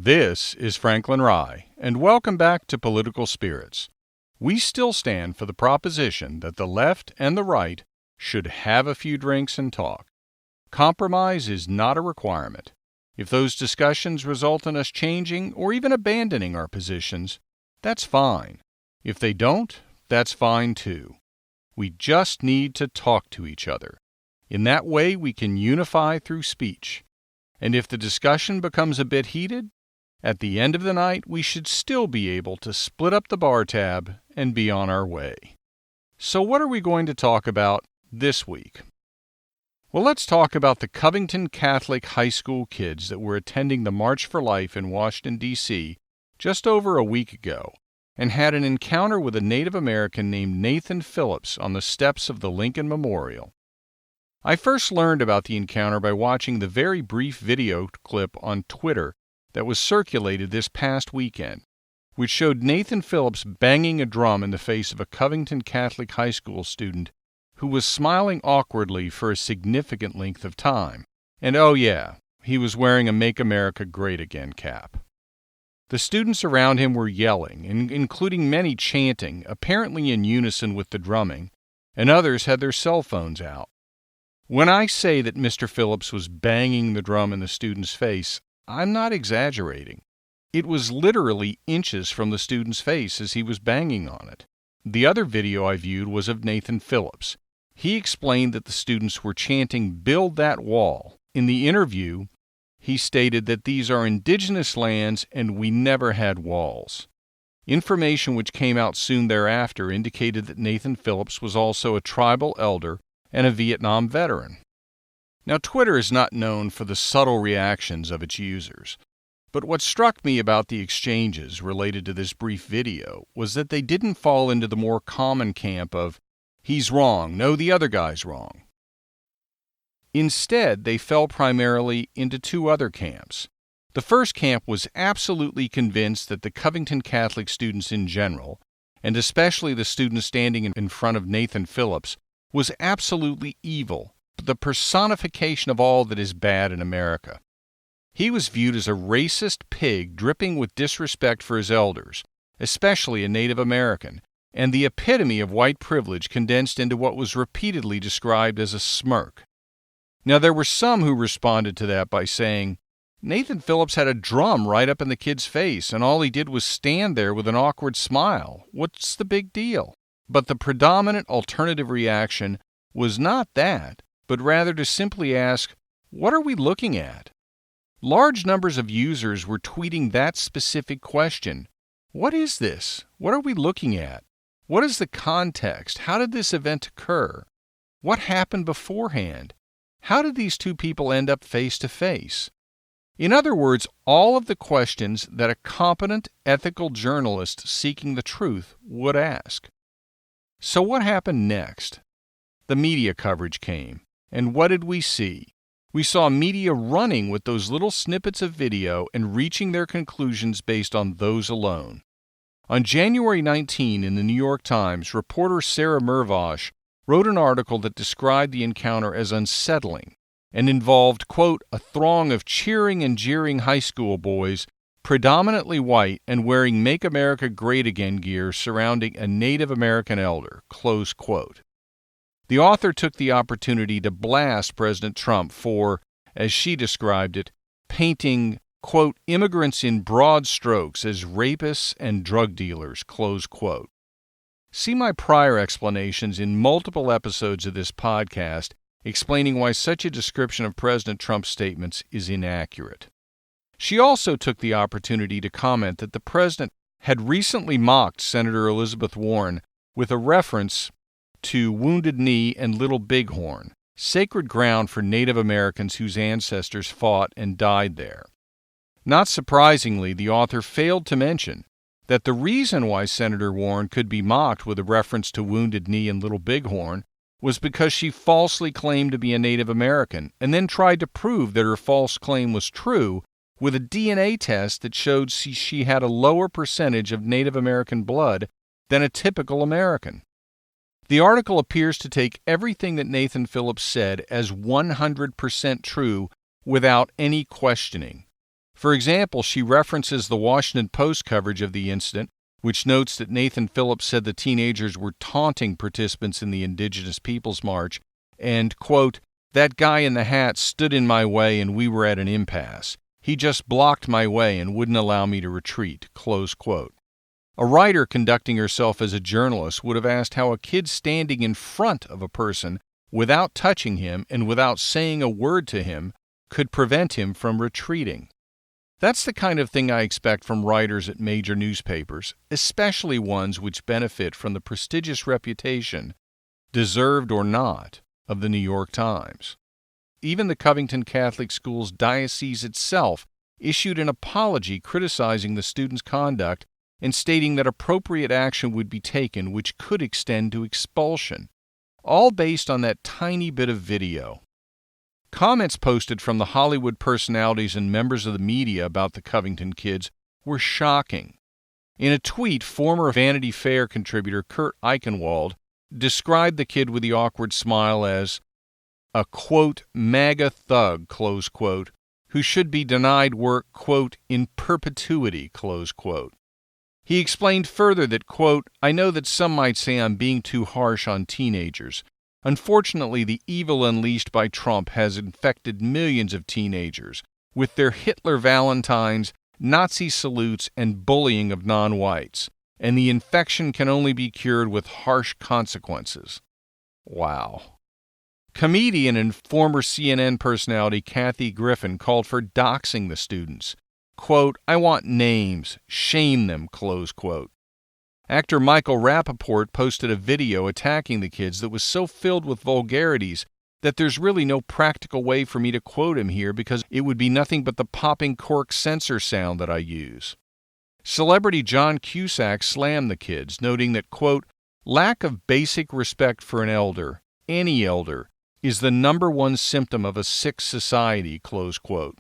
This is Franklin Rye, and welcome back to Political Spirits. We still stand for the proposition that the left and the right should have a few drinks and talk. Compromise is not a requirement. If those discussions result in us changing or even abandoning our positions, that's fine. If they don't, that's fine too. We just need to talk to each other. In that way, we can unify through speech. And if the discussion becomes a bit heated, at the end of the night, we should still be able to split up the bar tab and be on our way. So what are we going to talk about this week? Well, let's talk about the Covington Catholic High School kids that were attending the March for Life in Washington, D.C. just over a week ago and had an encounter with a Native American named Nathan Phillips on the steps of the Lincoln Memorial. I first learned about the encounter by watching the very brief video clip on Twitter that was circulated this past weekend, which showed Nathan Phillips banging a drum in the face of a Covington Catholic High School student who was smiling awkwardly for a significant length of time. And oh yeah, he was wearing a Make America Great Again cap. The students around him were yelling, including many chanting, apparently in unison with the drumming, and others had their cell phones out. When I say that Mr. Phillips was banging the drum in the student's face, I'm not exaggerating. It was literally inches from the student's face as he was banging on it. The other video I viewed was of Nathan Phillips. He explained that the students were chanting, "Build that wall." In the interview, he stated that these are indigenous lands and we never had walls. Information which came out soon thereafter indicated that Nathan Phillips was also a tribal elder and a Vietnam veteran. Now, Twitter is not known for the subtle reactions of its users, but what struck me about the exchanges related to this brief video was that they didn't fall into the more common camp of, "He's wrong, no, the other guy's wrong." Instead, they fell primarily into two other camps. The first camp was absolutely convinced that the Covington Catholic students in general, and especially the student standing in front of Nathan Phillips, was absolutely evil, the personification of all that is bad in America. He was viewed as a racist pig dripping with disrespect for his elders, especially a Native American, and the epitome of white privilege condensed into what was repeatedly described as a smirk. Now, there were some who responded to that by saying, Nathan Phillips had a drum right up in the kid's face, and all he did was stand there with an awkward smile. What's the big deal? But the predominant alternative reaction was not that, but rather to simply ask, what are we looking at? Large numbers of users were tweeting that specific question. What is this? What are we looking at? What is the context? How did this event occur? What happened beforehand? How did these two people end up face to face? In other words, all of the questions that a competent, ethical journalist seeking the truth would ask. So what happened next? The media coverage came. And what did we see? We saw media running with those little snippets of video and reaching their conclusions based on those alone. On January 19, in the New York Times, reporter Sarah Mervosh wrote an article that described the encounter as unsettling and involved, quote, a throng of cheering and jeering high school boys, predominantly white and wearing Make America Great Again gear surrounding a Native American elder, close quote. The author took the opportunity to blast President Trump for, as she described it, painting, quote, immigrants in broad strokes as rapists and drug dealers, close quote. See my prior explanations in multiple episodes of this podcast explaining why such a description of President Trump's statements is inaccurate. She also took the opportunity to comment that the president had recently mocked Senator Elizabeth Warren with a reference to Wounded Knee and Little Bighorn, sacred ground for Native Americans whose ancestors fought and died there. Not surprisingly, the author failed to mention that the reason why Senator Warren could be mocked with a reference to Wounded Knee and Little Bighorn was because she falsely claimed to be a Native American and then tried to prove that her false claim was true with a DNA test that showed she had a lower percentage of Native American blood than a typical American. The article appears to take everything that Nathan Phillips said as 100% true without any questioning. For example, she references the Washington Post coverage of the incident, which notes that Nathan Phillips said the teenagers were taunting participants in the Indigenous Peoples March and, quote, "That guy in the hat stood in my way and we were at an impasse. He just blocked my way and wouldn't allow me to retreat," close quote. A writer conducting herself as a journalist would have asked how a kid standing in front of a person without touching him and without saying a word to him could prevent him from retreating. That's the kind of thing I expect from writers at major newspapers, especially ones which benefit from the prestigious reputation, deserved or not, of the New York Times. Even the Covington Catholic School's diocese itself issued an apology criticizing the students' conduct and stating that appropriate action would be taken which could extend to expulsion, all based on that tiny bit of video. Comments posted from the Hollywood personalities and members of the media about the Covington kids were shocking. In a tweet, former Vanity Fair contributor Kurt Eichenwald described the kid with the awkward smile as a, quote, MAGA thug, close quote, who should be denied work, quote, in perpetuity, close quote. He explained further that, quote, "I know that some might say I'm being too harsh on teenagers. Unfortunately, the evil unleashed by Trump has infected millions of teenagers with their Hitler Valentines, Nazi salutes, and bullying of non-whites, and the infection can only be cured with harsh consequences." Wow. Comedian and former CNN personality Kathy Griffin called for doxing the students. Quote, "I want names. Shame them," close quote. Actor Michael Rappaport posted a video attacking the kids that was so filled with vulgarities that there's really no practical way for me to quote him here because it would be nothing but the popping cork sensor sound that I use. Celebrity John Cusack slammed the kids, noting that, quote, "Lack of basic respect for an elder, any elder, is the number one symptom of a sick society," close quote.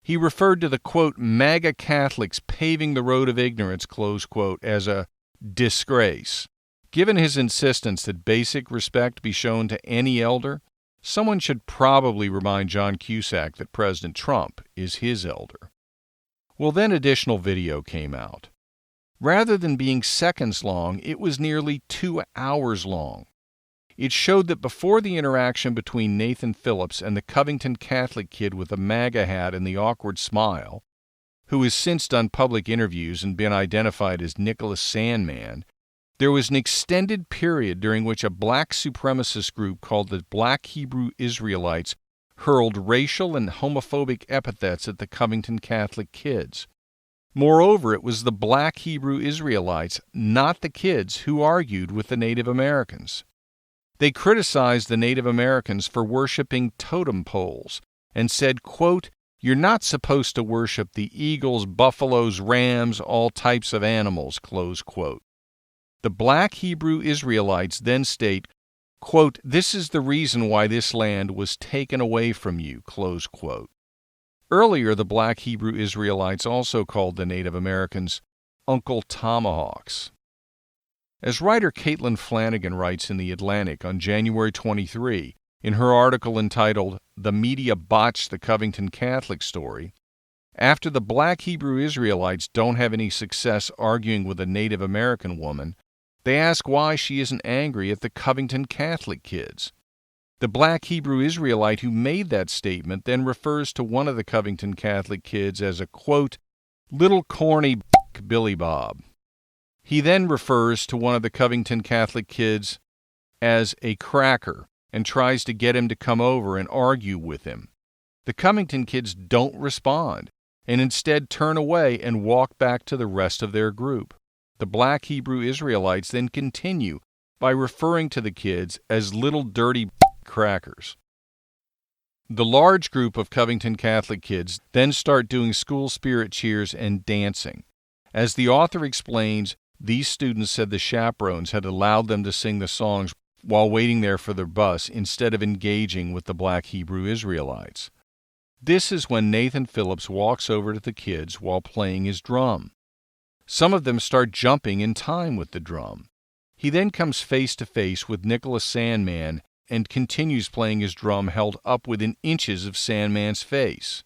He referred to the, quote, MAGA Catholics paving the road of ignorance, close quote, as a disgrace. Given his insistence that basic respect be shown to any elder, someone should probably remind John Cusack that President Trump is his elder. Well, then additional video came out. Rather than being seconds long, it was nearly 2 hours long. It showed that before the interaction between Nathan Phillips and the Covington Catholic kid with the MAGA hat and the awkward smile, who has since done public interviews and been identified as Nicholas Sandmann, there was an extended period during which a black supremacist group called the Black Hebrew Israelites hurled racial and homophobic epithets at the Covington Catholic kids. Moreover, it was the Black Hebrew Israelites, not the kids, who argued with the Native Americans. They criticized the Native Americans for worshiping totem poles and said, quote, "You're not supposed to worship the eagles, buffaloes, rams, all types of animals," close quote. The Black Hebrew Israelites then state, quote, "This is the reason why this land was taken away from you," close quote. Earlier, the Black Hebrew Israelites also called the Native Americans Uncle Tomahawks. As writer Caitlin Flanagan writes in The Atlantic on January 23, in her article entitled "The Media Botched the Covington Catholic Story," after the Black Hebrew Israelites don't have any success arguing with a Native American woman, they ask why she isn't angry at the Covington Catholic kids. The Black Hebrew Israelite who made that statement then refers to one of the Covington Catholic kids as a, quote, "little corny Billy Bob." He then refers to one of the Covington Catholic kids as a cracker and tries to get him to come over and argue with him. The Covington kids don't respond and instead turn away and walk back to the rest of their group. The Black Hebrew Israelites then continue by referring to the kids as little dirty crackers. The large group of Covington Catholic kids then start doing school spirit cheers and dancing. As the author explains, these students said the chaperones had allowed them to sing the songs while waiting there for their bus instead of engaging with the Black Hebrew Israelites. This is when Nathan Phillips walks over to the kids while playing his drum. Some of them start jumping in time with the drum. He then comes face to face with Nicholas Sandmann and continues playing his drum held up within inches of Sandmann's face.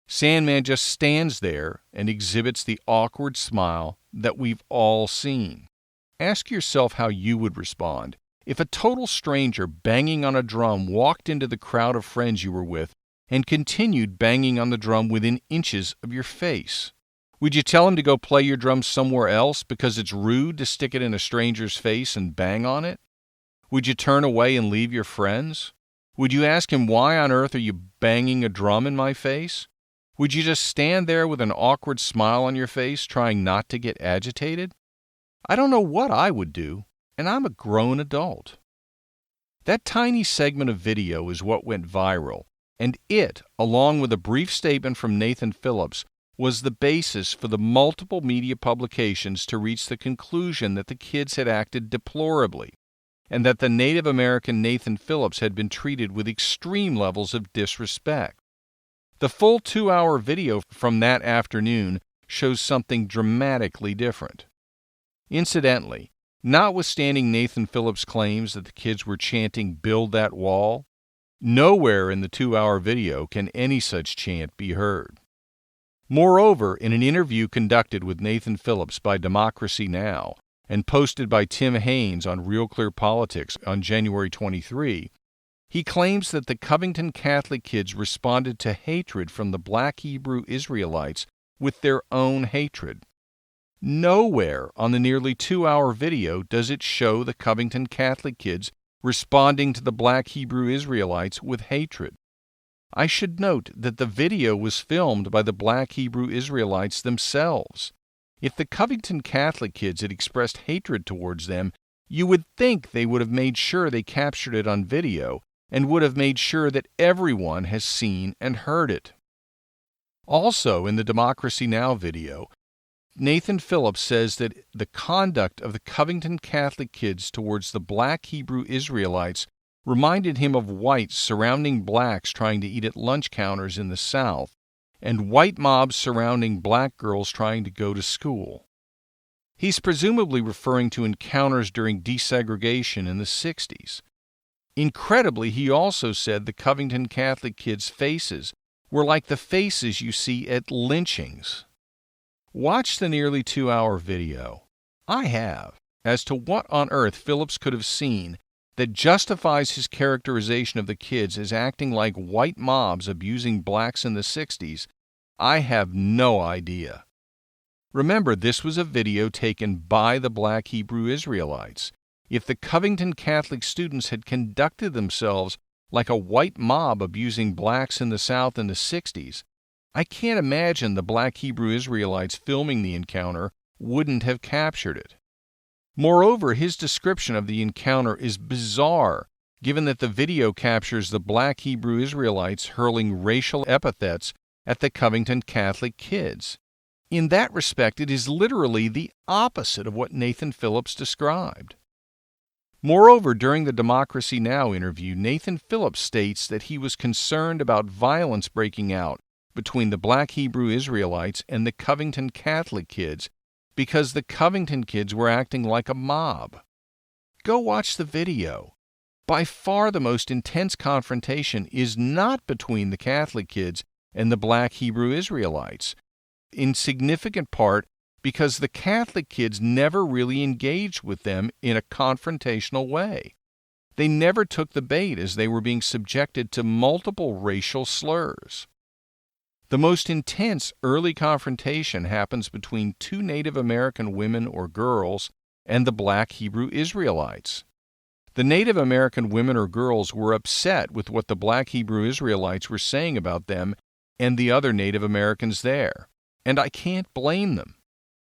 Sandman just stands there and exhibits the awkward smile that we've all seen. Ask yourself how you would respond if a total stranger banging on a drum walked into the crowd of friends you were with and continued banging on the drum within inches of your face. Would you tell him to go play your drum somewhere else because it's rude to stick it in a stranger's face and bang on it? Would you turn away and leave your friends? Would you ask him, why on earth are you banging a drum in my face? Would you just stand there with an awkward smile on your face, trying not to get agitated? I don't know what I would do, and I'm a grown adult. That tiny segment of video is what went viral, and it, along with a brief statement from Nathan Phillips, was the basis for the multiple media publications to reach the conclusion that the kids had acted deplorably, and that the Native American Nathan Phillips had been treated with extreme levels of disrespect. The full 2-hour video from that afternoon shows something dramatically different. Incidentally, notwithstanding Nathan Phillips' claims that the kids were chanting "Build that wall," nowhere in the 2-hour video can any such chant be heard. Moreover, in an interview conducted with Nathan Phillips by Democracy Now! And posted by Tim Haines on Real Clear Politics on January 23, he claims that the Covington Catholic kids responded to hatred from the Black Hebrew Israelites with their own hatred. Nowhere on the nearly 2-hour video does it show the Covington Catholic kids responding to the Black Hebrew Israelites with hatred. I should note that the video was filmed by the Black Hebrew Israelites themselves. If the Covington Catholic kids had expressed hatred towards them, you would think they would have made sure they captured it on video and would have made sure that everyone has seen and heard it. Also, in the Democracy Now! Video, Nathan Phillips says that the conduct of the Covington Catholic kids towards the Black Hebrew Israelites reminded him of whites surrounding blacks trying to eat at lunch counters in the South, and white mobs surrounding black girls trying to go to school. He's presumably referring to encounters during desegregation in the 60s. Incredibly, he also said the Covington Catholic kids' faces were like the faces you see at lynchings. Watch the nearly 2-hour video. I have, as to what on earth Phillips could have seen that justifies his characterization of the kids as acting like white mobs abusing blacks in the 60s, I have no idea. Remember, this was a video taken by the Black Hebrew Israelites. If the Covington Catholic students had conducted themselves like a white mob abusing blacks in the South in the 60s, I can't imagine the Black Hebrew Israelites filming the encounter wouldn't have captured it. Moreover, his description of the encounter is bizarre, given that the video captures the Black Hebrew Israelites hurling racial epithets at the Covington Catholic kids. In that respect, it is literally the opposite of what Nathan Phillips described. Moreover, during the Democracy Now! Interview, Nathan Phillips states that he was concerned about violence breaking out between the Black Hebrew Israelites and the Covington Catholic kids because the Covington kids were acting like a mob. Go watch the video. By far the most intense confrontation is not between the Catholic kids and the Black Hebrew Israelites, in significant part because the Catholic kids never really engaged with them in a confrontational way. They never took the bait as they were being subjected to multiple racial slurs. The most intense early confrontation happens between two Native American women or girls and the Black Hebrew Israelites. The Native American women or girls were upset with what the Black Hebrew Israelites were saying about them and the other Native Americans there, and I can't blame them.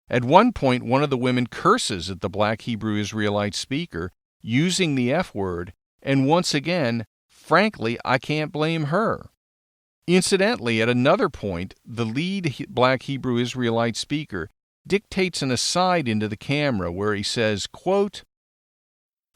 At one point, one of the women curses at the Black Hebrew Israelite speaker, using the F word, and once again, frankly, I can't blame her. Incidentally, at another point, the lead Black Hebrew Israelite speaker dictates an aside into the camera where he says, quote,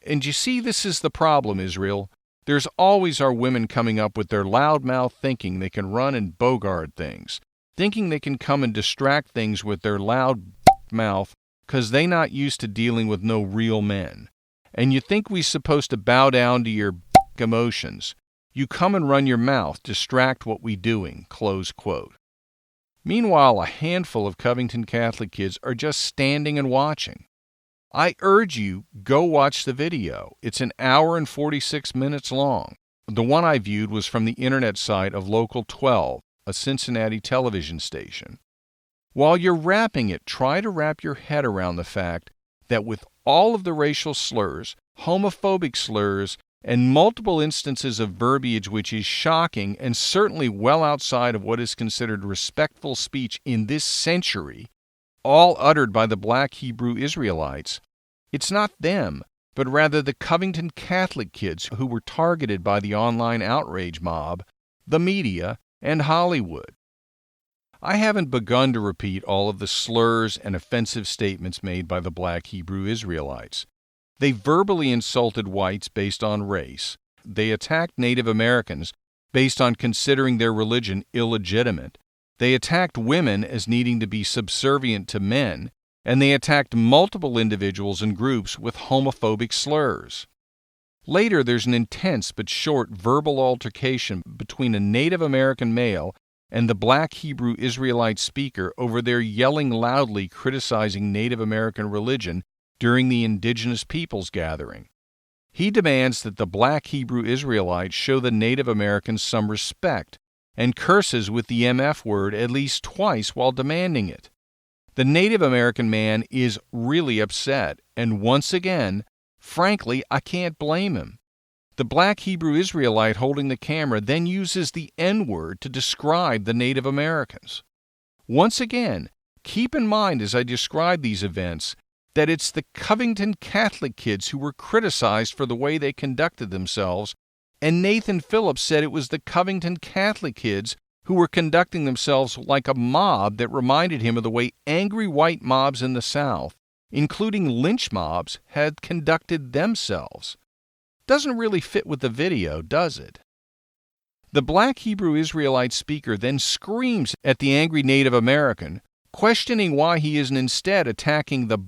"And you see, this is the problem, Israel. There's always our women coming up with their loudmouth thinking they can run and bogart things, thinking they can come and distract things with their loud mouth because they not used to dealing with no real men. And you think we supposed to bow down to your emotions. You come and run your mouth, distract what we doing," close quote. Meanwhile, a handful of Covington Catholic kids are just standing and watching. I urge you, go watch the video. It's an hour and 46 minutes long. The one I viewed was from the internet site of Local 12, a Cincinnati television station. While you're wrapping it, try to wrap your head around the fact that with all of the racial slurs, homophobic slurs, and multiple instances of verbiage which is shocking and certainly well outside of what is considered respectful speech in this century, all uttered by the black Hebrew Israelites, it's not them, but rather the Covington Catholic kids who were targeted by the online outrage mob, the media, and Hollywood. I haven't begun to repeat all of the slurs and offensive statements made by the black Hebrew Israelites. They verbally insulted whites based on race. They attacked Native Americans based on considering their religion illegitimate. They attacked women as needing to be subservient to men, and they attacked multiple individuals and groups with homophobic slurs. Later, there's an intense but short verbal altercation between a Native American male and the black Hebrew Israelite speaker over their yelling loudly criticizing Native American religion during the Indigenous Peoples gathering. He demands that the black Hebrew Israelites show the Native Americans some respect and curses with the MF word at least twice while demanding it. The Native American man is really upset, and once again, frankly, I can't blame him. The black Hebrew Israelite holding the camera then uses the N-word to describe the Native Americans. Once again, keep in mind as I describe these events that it's the Covington Catholic kids who were criticized for the way they conducted themselves, and Nathan Phillips said it was the Covington Catholic kids who were conducting themselves like a mob that reminded him of the way angry white mobs in the South, including lynch mobs, had conducted themselves. Doesn't really fit with the video, does it? The black Hebrew Israelite speaker then screams at the angry Native American, questioning why he isn't instead attacking the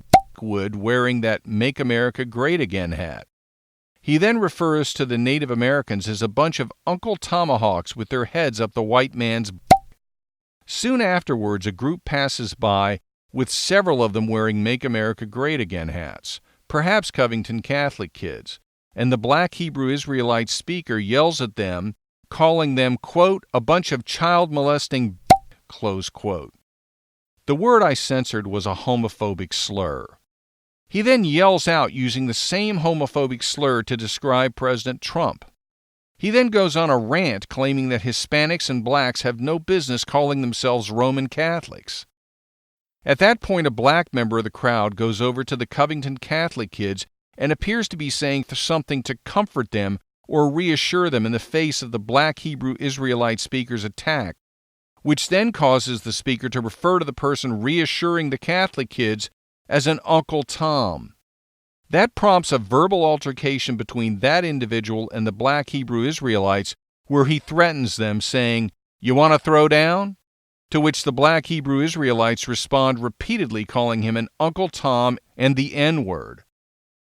wood wearing that Make America Great Again hat. He then refers to the Native Americans as a bunch of Uncle Tomahawks with their heads up the white man's Soon afterwards, a group passes by with several of them wearing Make America Great Again hats, perhaps Covington Catholic kids, and the black Hebrew Israelite speaker yells at them, calling them, quote, a bunch of child-molesting close quote. The word I censored was a homophobic slur. He then yells out using the same homophobic slur to describe President Trump. He then goes on a rant claiming that Hispanics and blacks have no business calling themselves Roman Catholics. At that point, a black member of the crowd goes over to the Covington Catholic kids and appears to be saying something to comfort them or reassure them in the face of the black Hebrew Israelite speaker's attack, which then causes the speaker to refer to the person reassuring the Catholic kids as an Uncle Tom. That prompts a verbal altercation between that individual and the black Hebrew Israelites, where he threatens them, saying, "You want to throw down?" To which the black Hebrew Israelites respond repeatedly calling him an Uncle Tom and the N-word.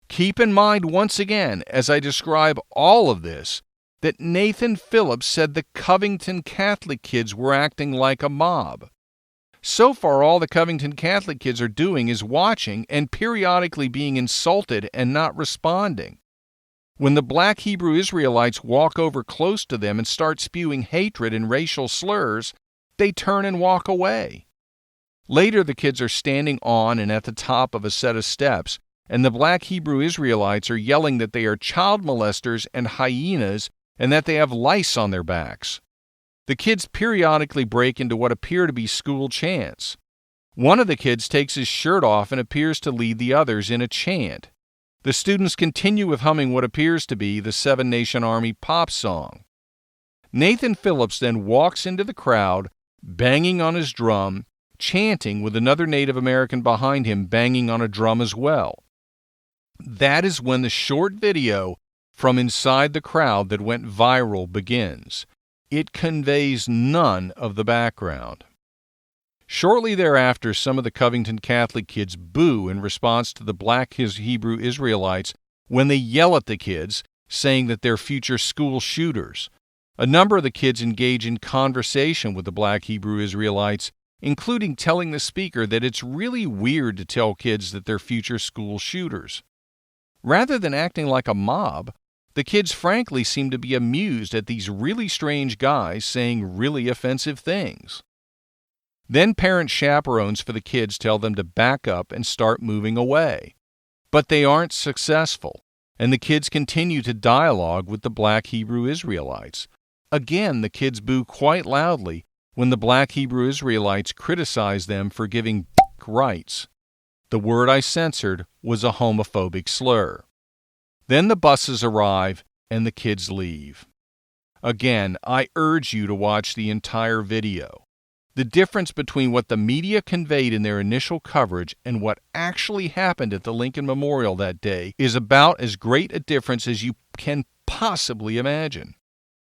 Keep in mind once again, as I describe all of this, that Nathan Phillips said the Covington Catholic kids were acting like a mob. So far, all the Covington Catholic kids are doing is watching and periodically being insulted and not responding. When the black Hebrew Israelites walk over close to them and start spewing hatred and racial slurs, they turn and walk away. Later, the kids are standing on and at the top of a set of steps, and the black Hebrew Israelites are yelling that they are child molesters and hyenas and that they have lice on their backs. The kids periodically break into what appear to be school chants. One of the kids takes his shirt off and appears to lead the others in a chant. The students continue with humming what appears to be the Seven Nation Army pop song. Nathan Phillips then walks into the crowd, banging on his drum, chanting with another Native American behind him banging on a drum as well. That is when the short video from inside the crowd that went viral begins. It conveys none of the background. Shortly thereafter, some of the Covington Catholic kids boo in response to the black Hebrew Israelites when they yell at the kids, saying that they're future school shooters. A number of the kids engage in conversation with the black Hebrew Israelites, including telling the speaker that it's really weird to tell kids that they're future school shooters. Rather than acting like a mob, the kids frankly seem to be amused at these really strange guys saying really offensive things. Then parent chaperones for the kids tell them to back up and start moving away. But they aren't successful, and the kids continue to dialogue with the Black Hebrew Israelites. Again, the kids boo quite loudly when the Black Hebrew Israelites criticize them for giving rights. The word I censored was a homophobic slur. Then the buses arrive and the kids leave. Again, I urge you to watch the entire video. The difference between what the media conveyed in their initial coverage and what actually happened at the Lincoln Memorial that day is about as great a difference as you can possibly imagine.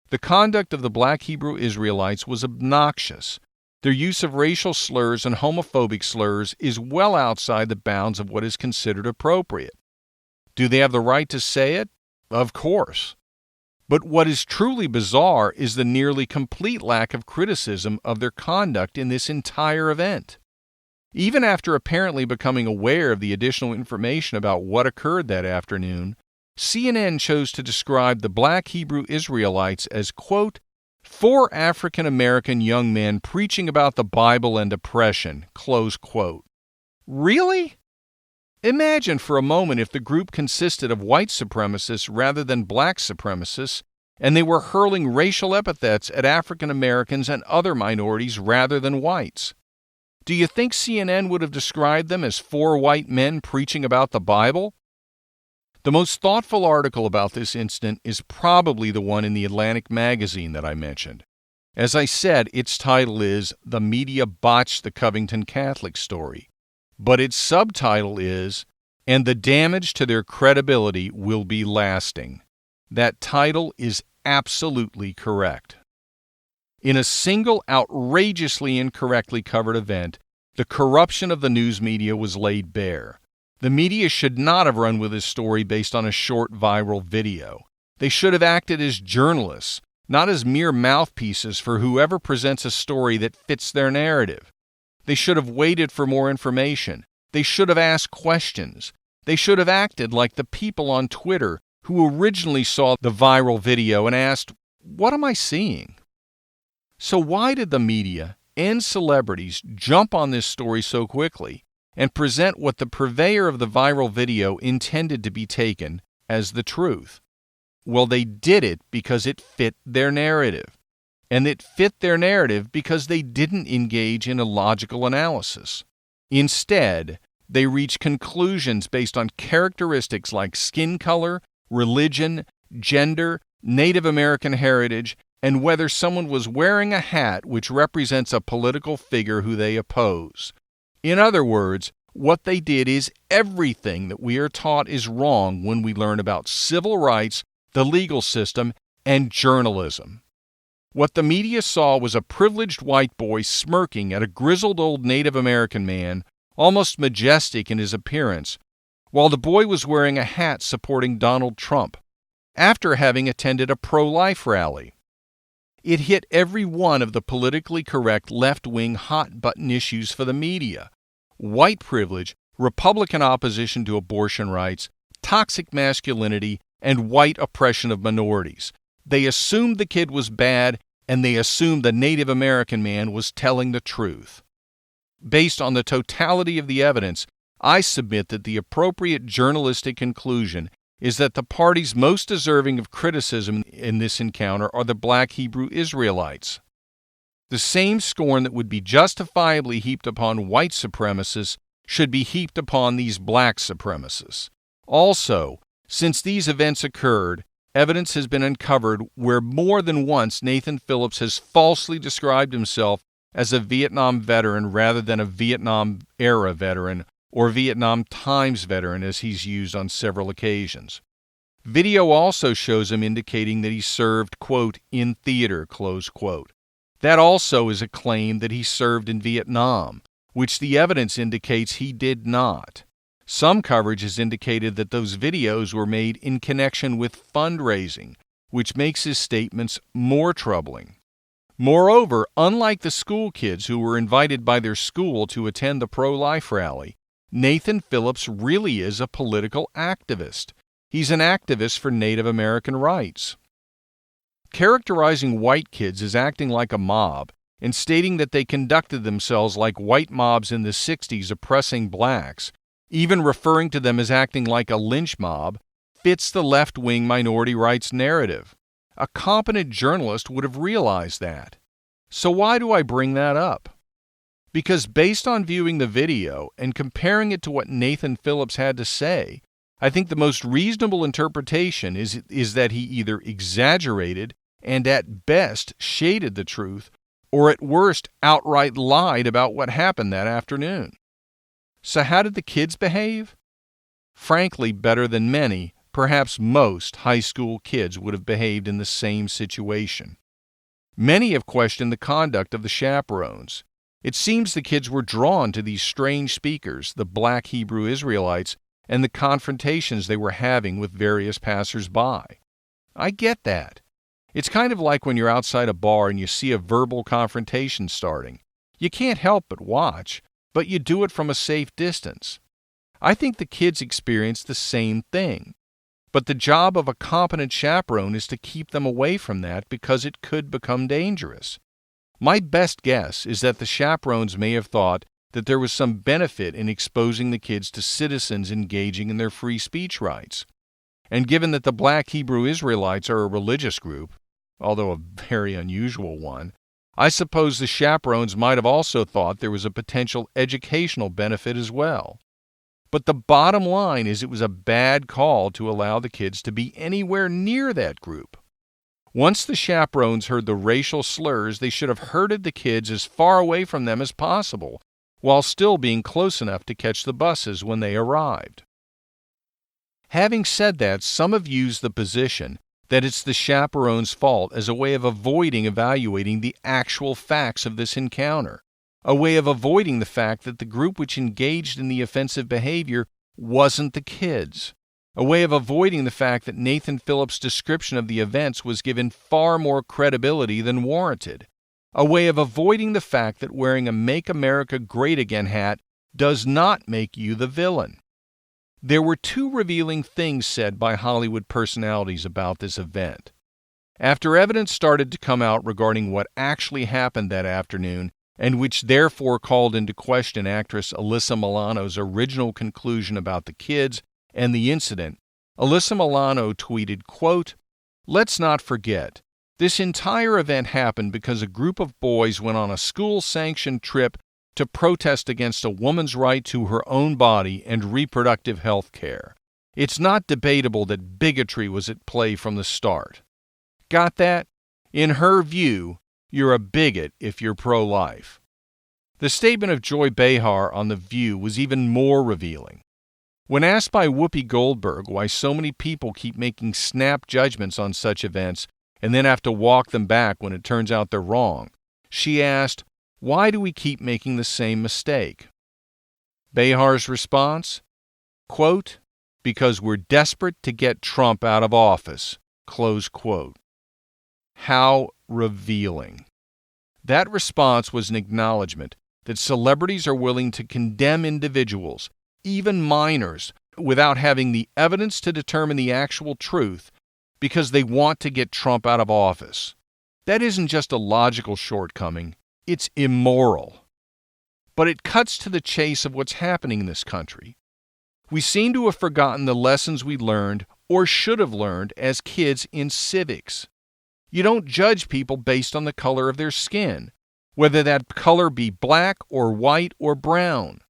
The conduct of the Black Hebrew Israelites was obnoxious. Their use of racial slurs and homophobic slurs is well outside the bounds of what is considered appropriate. Do they have the right to say it? Of course. But what is truly bizarre is the nearly complete lack of criticism of their conduct in this entire event. Even after apparently becoming aware of the additional information about what occurred that afternoon, CNN chose to describe the Black Hebrew Israelites as, quote, 4 African-American young men preaching about the Bible and oppression, close quote. Really? Imagine for a moment if the group consisted of white supremacists rather than black supremacists, and they were hurling racial epithets at African Americans and other minorities rather than whites. Do you think CNN would have described them as 4 white men preaching about the Bible? The most thoughtful article about this incident is probably the one in the Atlantic magazine that I mentioned. As I said, its title is "The Media Botched the Covington Catholic Story," but its subtitle is "And the Damage to Their Credibility Will Be Lasting." That title is absolutely correct. In a single outrageously incorrectly covered event, the corruption of the news media was laid bare. The media should not have run with this story based on a short viral video. They should have acted as journalists, not as mere mouthpieces for whoever presents a story that fits their narrative. They should have waited for more information. They should have asked questions. They should have acted like the people on Twitter who originally saw the viral video and asked, "What am I seeing?" So why did the media and celebrities jump on this story so quickly and present what the purveyor of the viral video intended to be taken as the truth? Well, they did it because it fit their narrative. And it fit their narrative because they didn't engage in a logical analysis. Instead, they reached conclusions based on characteristics like skin color, religion, gender, Native American heritage, and whether someone was wearing a hat which represents a political figure who they oppose. In other words, what they did is everything that we are taught is wrong when we learn about civil rights, the legal system, and journalism. What the media saw was a privileged white boy smirking at a grizzled old Native American man, almost majestic in his appearance, while the boy was wearing a hat supporting Donald Trump, after having attended a pro-life rally. It hit every one of the politically correct left-wing hot-button issues for the media: white privilege, Republican opposition to abortion rights, toxic masculinity, and white oppression of minorities. They assumed the kid was bad, and they assumed the Native American man was telling the truth. Based on the totality of the evidence, I submit that the appropriate journalistic conclusion is that the parties most deserving of criticism in this encounter are the Black Hebrew Israelites. The same scorn that would be justifiably heaped upon white supremacists should be heaped upon these black supremacists. Also, since these events occurred, evidence has been uncovered where more than once Nathan Phillips has falsely described himself as a Vietnam veteran rather than a Vietnam-era veteran or Vietnam Times veteran, as he's used on several occasions. Video also shows him indicating that he served, quote, in theater, close quote. That also is a claim that he served in Vietnam, which the evidence indicates he did not. Some coverage has indicated that those videos were made in connection with fundraising, which makes his statements more troubling. Moreover, unlike the school kids who were invited by their school to attend the pro-life rally, Nathan Phillips really is a political activist. He's an activist for Native American rights. Characterizing white kids as acting like a mob and stating that they conducted themselves like white mobs in the 60s oppressing blacks, even referring to them as acting like a lynch mob, fits the left-wing minority rights narrative. A competent journalist would have realized that. So why do I bring that up? Because based on viewing the video and comparing it to what Nathan Phillips had to say, I think the most reasonable interpretation is that he either exaggerated and at best shaded the truth, or at worst outright lied about what happened that afternoon. So how did the kids behave? Frankly, better than many, perhaps most, high school kids would have behaved in the same situation. Many have questioned the conduct of the chaperones. It seems the kids were drawn to these strange speakers, the black Hebrew Israelites, and the confrontations they were having with various passers-by. I get that. It's kind of like when you're outside a bar and you see a verbal confrontation starting. You can't help but watch, but you do it from a safe distance. I think the kids experienced the same thing. But the job of a competent chaperone is to keep them away from that because it could become dangerous. My best guess is that the chaperones may have thought that there was some benefit in exposing the kids to citizens engaging in their free speech rights. And given that the black Hebrew Israelites are a religious group, although a very unusual one, I suppose the chaperones might have also thought there was a potential educational benefit as well. But the bottom line is it was a bad call to allow the kids to be anywhere near that group. Once the chaperones heard the racial slurs, they should have herded the kids as far away from them as possible, while still being close enough to catch the buses when they arrived. Having said that, some have used the position that it's the chaperone's fault as a way of avoiding evaluating the actual facts of this encounter, a way of avoiding the fact that the group which engaged in the offensive behavior wasn't the kids, a way of avoiding the fact that Nathan Phillips' description of the events was given far more credibility than warranted, a way of avoiding the fact that wearing a Make America Great Again hat does not make you the villain. There were two revealing things said by Hollywood personalities about this event. After evidence started to come out regarding what actually happened that afternoon, and which therefore called into question actress Alyssa Milano's original conclusion about the kids and the incident, Alyssa Milano tweeted, quote, "Let's not forget, this entire event happened because a group of boys went on a school-sanctioned trip to protest against a woman's right to her own body and reproductive health care. It's not debatable that bigotry was at play from the start." Got that? In her view, you're a bigot if you're pro-life. The statement of Joy Behar on The View was even more revealing. When asked by Whoopi Goldberg why so many people keep making snap judgments on such events and then have to walk them back when it turns out they're wrong, she asked, "Why do we keep making the same mistake?" Behar's response, quote, "Because we're desperate to get Trump out of office," close quote. How revealing. That response was an acknowledgement that celebrities are willing to condemn individuals, even minors, without having the evidence to determine the actual truth because they want to get Trump out of office. That isn't just a logical shortcoming, it's immoral. But it cuts to the chase of what's happening in this country. We seem to have forgotten the lessons we learned or should have learned as kids in civics. You don't judge people based on the color of their skin, whether that color be black or white or brown.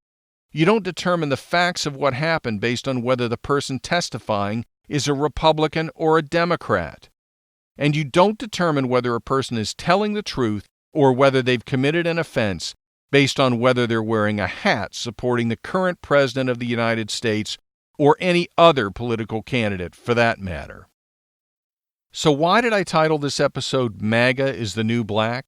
You don't determine the facts of what happened based on whether the person testifying is a Republican or a Democrat. And you don't determine whether a person is telling the truth or whether they've committed an offense based on whether they're wearing a hat supporting the current president of the United States or any other political candidate for that matter. So why did I title this episode MAGA is the New Black?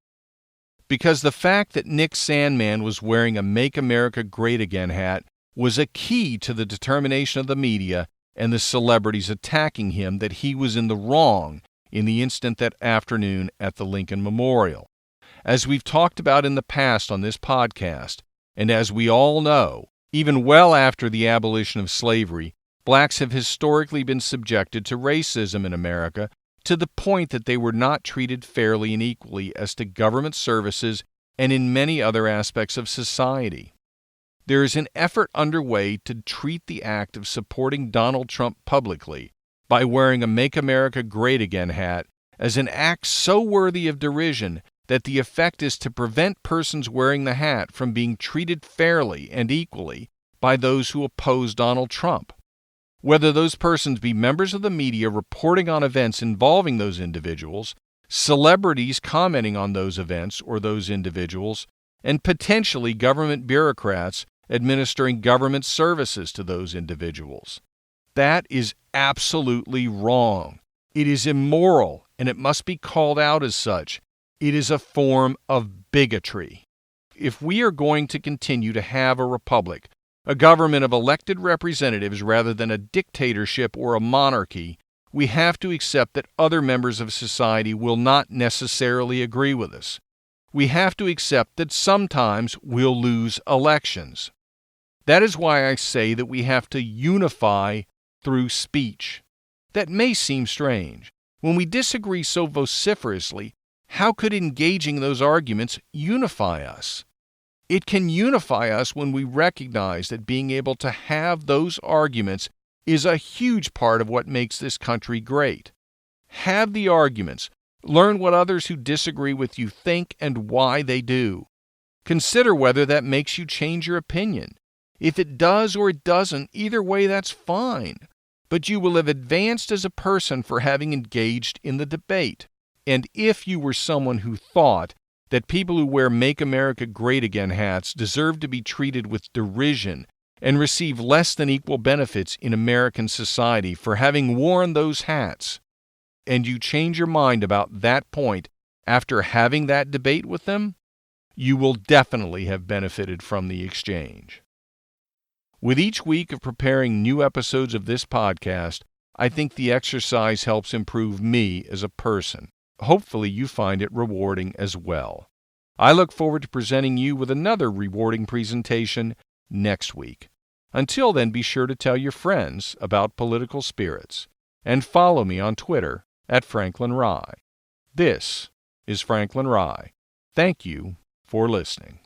Because the fact that Nick Sandmann was wearing a Make America Great Again hat was a key to the determination of the media and the celebrities attacking him that he was in the wrong in the incident that afternoon at the Lincoln Memorial. As we've talked about in the past on this podcast, and as we all know, even well after the abolition of slavery, blacks have historically been subjected to racism in America to the point that they were not treated fairly and equally as to government services and in many other aspects of society. There is an effort underway to treat the act of supporting Donald Trump publicly by wearing a Make America Great Again hat as an act so worthy of derision that the effect is to prevent persons wearing the hat from being treated fairly and equally by those who oppose Donald Trump. Whether those persons be members of the media reporting on events involving those individuals, celebrities commenting on those events or those individuals, and potentially government bureaucrats administering government services to those individuals. That is absolutely wrong. It is immoral, and it must be called out as such. It is a form of bigotry. If we are going to continue to have a republic, a government of elected representatives rather than a dictatorship or a monarchy, we have to accept that other members of society will not necessarily agree with us. We have to accept that sometimes we'll lose elections. That is why I say that we have to unify through speech. That may seem strange. When we disagree so vociferously, how could engaging those arguments unify us? It can unify us when we recognize that being able to have those arguments is a huge part of what makes this country great. Have the arguments. Learn what others who disagree with you think and why they do. Consider whether that makes you change your opinion. If it does or it doesn't, either way that's fine. But you will have advanced as a person for having engaged in the debate. And if you were someone who thought that people who wear Make America Great Again hats deserve to be treated with derision and receive less than equal benefits in American society for having worn those hats, and you change your mind about that point after having that debate with them, you will definitely have benefited from the exchange. With each week of preparing new episodes of this podcast, I think the exercise helps improve me as a person. Hopefully you find it rewarding as well. I look forward to presenting you with another rewarding presentation next week. Until then, be sure to tell your friends about Political Spirits and follow me on Twitter @Franklin Rye. This is Franklin Rye. Thank you for listening.